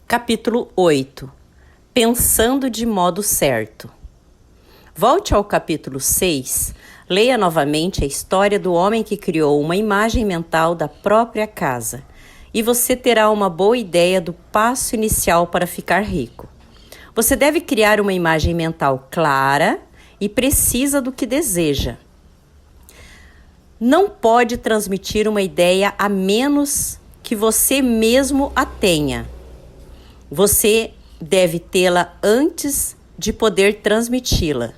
Capítulo 8. Pensando de modo certo. Volte ao capítulo 6, leia novamente a história do homem que criou uma imagem mental da própria casa, e você terá uma boa ideia do passo inicial para ficar rico. Você deve criar uma imagem mental clara e precisa do que deseja. Não pode transmitir uma ideia a menos que você mesmo a tenha. Você deve tê-la antes de poder transmiti-la.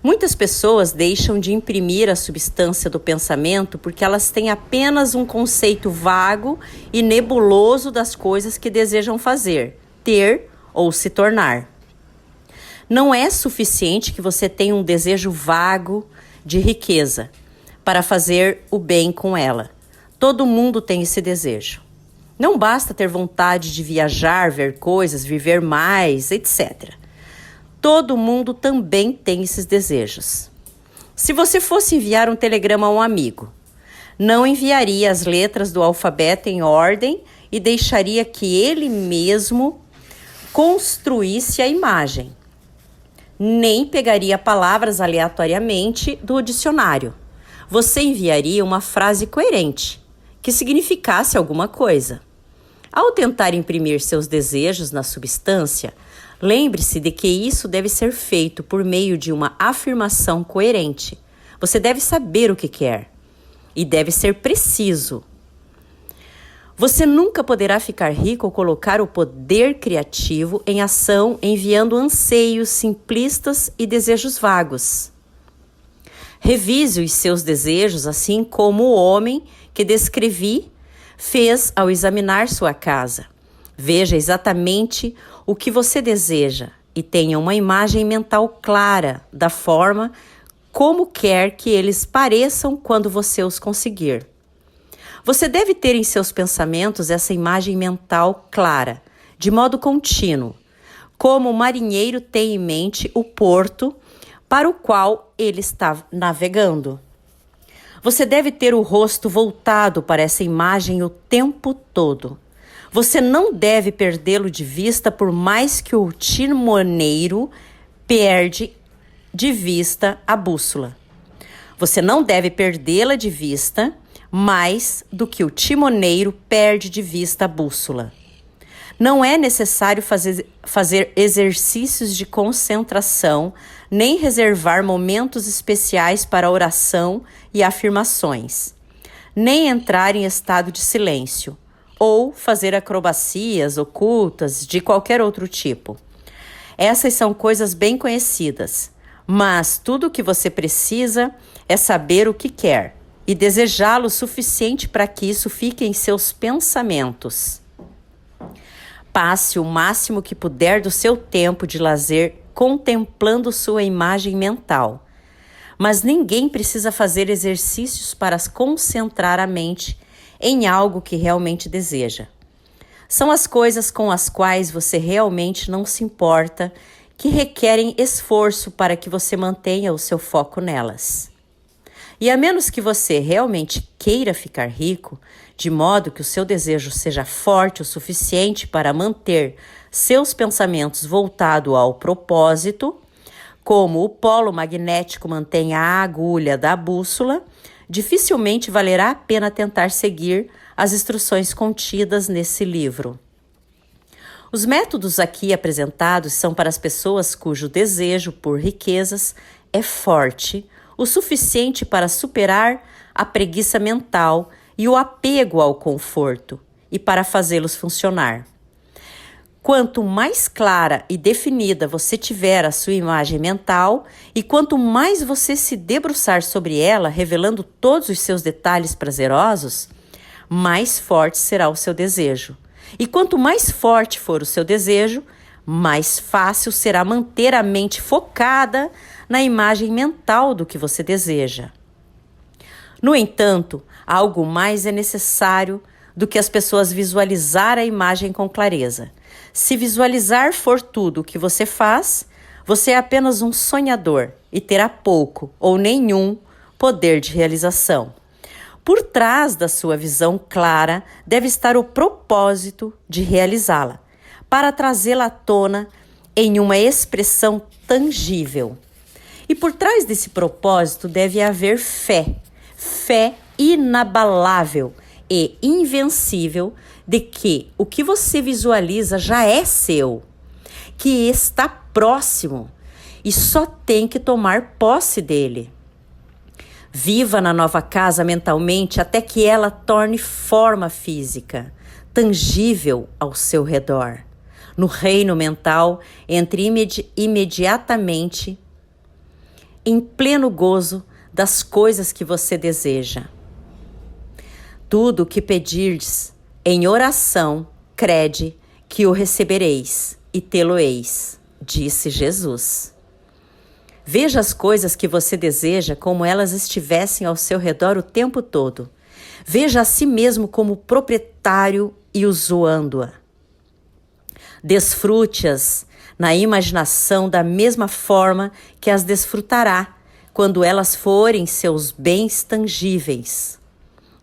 Muitas pessoas deixam de imprimir a substância do pensamento porque elas têm apenas um conceito vago e nebuloso das coisas que desejam fazer, ter ou se tornar. Não é suficiente que você tenha um desejo vago de riqueza para fazer o bem com ela. Todo mundo tem esse desejo. Não basta ter vontade de viajar, ver coisas, viver mais, etc. Todo mundo também tem esses desejos. Se você fosse enviar um telegrama a um amigo, não enviaria as letras do alfabeto em ordem e deixaria que ele mesmo construísse a imagem. Nem pegaria palavras aleatoriamente do dicionário. Você enviaria uma frase coerente, que significasse alguma coisa. Ao tentar imprimir seus desejos na substância, lembre-se de que isso deve ser feito por meio de uma afirmação coerente. Você deve saber o que quer e deve ser preciso. Você nunca poderá ficar rico ou colocar o poder criativo em ação enviando anseios simplistas e desejos vagos. Revise os seus desejos assim como o homem que descrevi fez ao examinar sua casa. Veja exatamente o que você deseja e tenha uma imagem mental clara da forma como quer que eles pareçam quando você os conseguir. Você deve ter em seus pensamentos essa imagem mental clara, de modo contínuo, como o marinheiro tem em mente o porto para o qual ele está navegando. Você deve ter o rosto voltado para essa imagem o tempo todo. Você não deve perdê-lo de vista por mais que o timoneiro perde de vista a bússola. Você não deve perdê-la de vista mais do que o timoneiro perde de vista a bússola. Não é necessário fazer exercícios de concentração, nem reservar momentos especiais para oração e afirmações, nem entrar em estado de silêncio, ou fazer acrobacias ocultas de qualquer outro tipo. Essas são coisas bem conhecidas, mas tudo o que você precisa é saber o que quer e desejá-lo o suficiente para que isso fique em seus pensamentos. Passe o máximo que puder do seu tempo de lazer contemplando sua imagem mental. Mas ninguém precisa fazer exercícios para concentrar a mente em algo que realmente deseja. São as coisas com as quais você realmente não se importa que requerem esforço para que você mantenha o seu foco nelas. E a menos que você realmente queira ficar rico, de modo que o seu desejo seja forte o suficiente para manter seus pensamentos voltados ao propósito, como o polo magnético mantém a agulha da bússola, dificilmente valerá a pena tentar seguir as instruções contidas nesse livro. Os métodos aqui apresentados são para as pessoas cujo desejo por riquezas é forte, o suficiente para superar a preguiça mental e o apego ao conforto e para fazê-los funcionar. Quanto mais clara e definida você tiver a sua imagem mental e quanto mais você se debruçar sobre ela, revelando todos os seus detalhes prazerosos, mais forte será o seu desejo. E quanto mais forte for o seu desejo, mais fácil será manter a mente focada na imagem mental do que você deseja. No entanto, algo mais é necessário do que as pessoas visualizar a imagem com clareza. Se visualizar for tudo o que você faz, você é apenas um sonhador e terá pouco ou nenhum poder de realização. Por trás da sua visão clara deve estar o propósito de realizá-la. para trazê-la à tona em uma expressão tangível. E por trás desse propósito deve haver fé, fé inabalável e invencível de que o que você visualiza já é seu, que está próximo e só tem que tomar posse dele. Viva na nova casa mentalmente até que ela torne forma física, tangível ao seu redor. No reino mental, entre imediatamente em pleno gozo das coisas que você deseja. Tudo o que pedirdes em oração, crede que o recebereis e tê-lo-eis, disse Jesus. Veja as coisas que você deseja como elas estivessem ao seu redor o tempo todo. Veja a si mesmo como proprietário e usando-a. Desfrute-as na imaginação da mesma forma que as desfrutará quando elas forem seus bens tangíveis.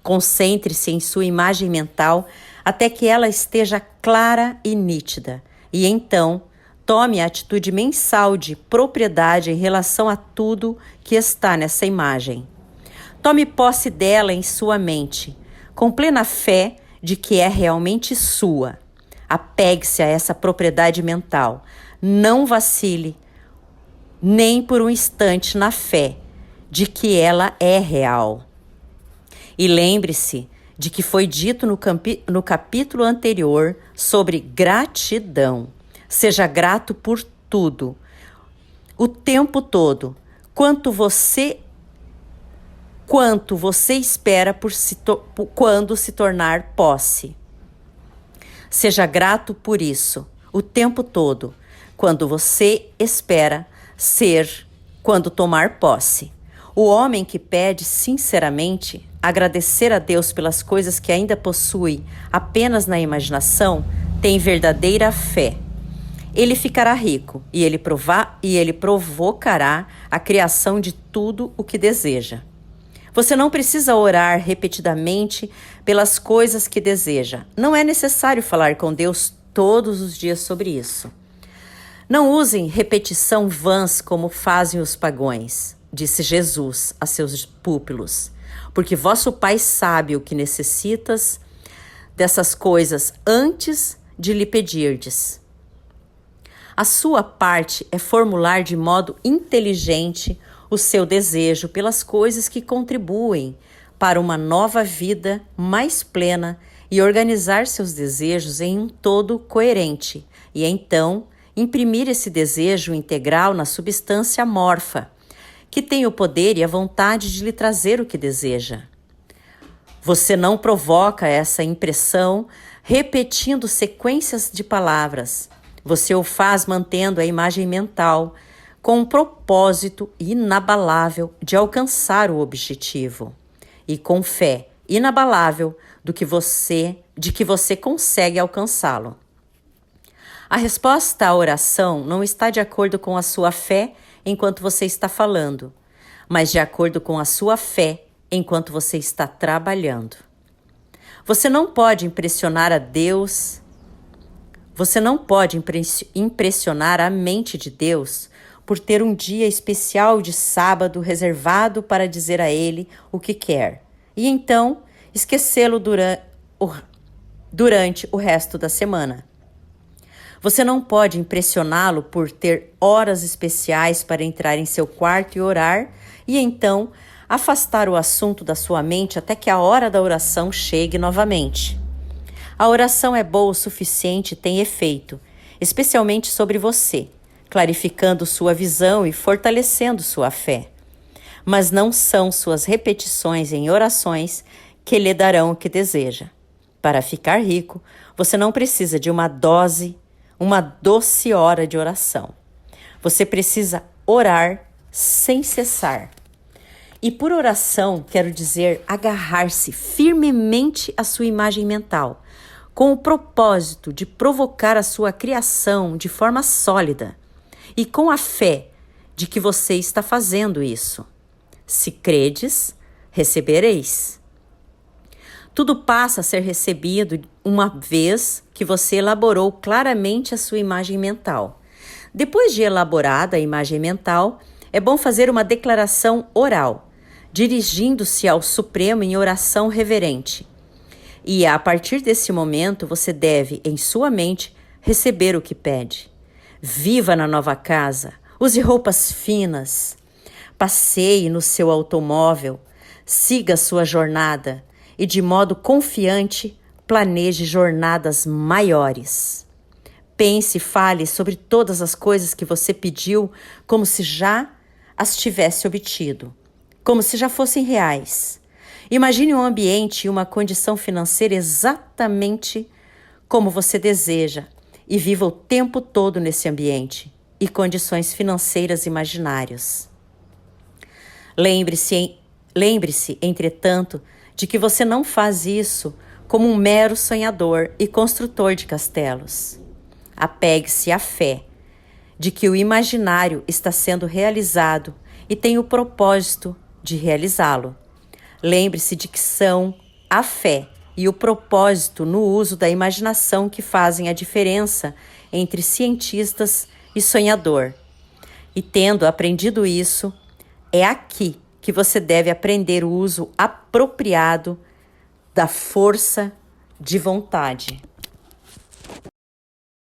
Concentre-se em sua imagem mental até que ela esteja clara e nítida, e então tome a atitude mensal de propriedade em relação a tudo que está nessa imagem. Tome posse dela em sua mente, com plena fé de que é realmente sua. Apegue-se a essa propriedade mental. Não vacile, nem por um instante na fé de que ela é real. E lembre-se de que foi dito no capítulo anterior sobre gratidão. Seja grato por tudo, o tempo todo, quanto você espera quando se tornar posse. Seja grato por isso, o tempo todo, quando você espera ser quando tomar posse. O homem que pede sinceramente agradecer a Deus pelas coisas que ainda possui apenas na imaginação tem verdadeira fé. Ele ficará rico e ele provocará a criação de tudo o que deseja. Você não precisa orar repetidamente pelas coisas que deseja. Não é necessário falar com Deus todos os dias sobre isso. Não usem repetição vãs como fazem os pagãos, disse Jesus a seus púpilos, porque vosso Pai sabe o que necessitas dessas coisas antes de lhe pedirdes. A sua parte é formular de modo inteligente o seu desejo pelas coisas que contribuem para uma nova vida mais plena e organizar seus desejos em um todo coerente e então imprimir esse desejo integral na substância amorfa, que tem o poder e a vontade de lhe trazer o que deseja. Você não provoca essa impressão repetindo sequências de palavras. Você o faz mantendo a imagem mental com um propósito inabalável de alcançar o objetivo e com fé inabalável de que você consegue alcançá-lo. A resposta à oração não está de acordo com a sua fé enquanto você está falando, mas de acordo com a sua fé enquanto você está trabalhando. Você não pode impressionar a Deus, você não pode impressionar a mente de Deus por ter um dia especial de sábado reservado para dizer a Ele o que quer, e então esquecê-lo durante o resto da semana. Você não pode impressioná-lo por ter horas especiais para entrar em seu quarto e orar, e então afastar o assunto da sua mente até que a hora da oração chegue novamente. A oração é boa o suficiente e tem efeito, especialmente sobre você, clarificando sua visão e fortalecendo sua fé. Mas não são suas repetições em orações que lhe darão o que deseja. Para ficar rico, você não precisa de uma doce hora de oração. Você precisa orar sem cessar. E por oração, quero dizer agarrar-se firmemente à sua imagem mental, com o propósito de provocar a sua criação de forma sólida e com a fé de que você está fazendo isso. Se credes, recebereis. Tudo passa a ser recebido uma vez que você elaborou claramente a sua imagem mental. Depois de elaborada a imagem mental, é bom fazer uma declaração oral, dirigindo-se ao Supremo em oração reverente. E a partir desse momento, você deve, em sua mente, receber o que pede. Viva na nova casa, use roupas finas, passeie no seu automóvel, siga sua jornada e, de modo confiante, planeje jornadas maiores. Pense e fale sobre todas as coisas que você pediu como se já as tivesse obtido, como se já fossem reais. Imagine um ambiente e uma condição financeira exatamente como você deseja e viva o tempo todo nesse ambiente e condições financeiras imaginárias. Lembre-se, entretanto, de que você não faz isso como um mero sonhador e construtor de castelos. Apegue-se à fé de que o imaginário está sendo realizado e tem o propósito de realizá-lo. Lembre-se de que são a fé e o propósito no uso da imaginação que fazem a diferença entre cientistas e sonhador. E tendo aprendido isso, é aqui que você deve aprender o uso apropriado da força de vontade.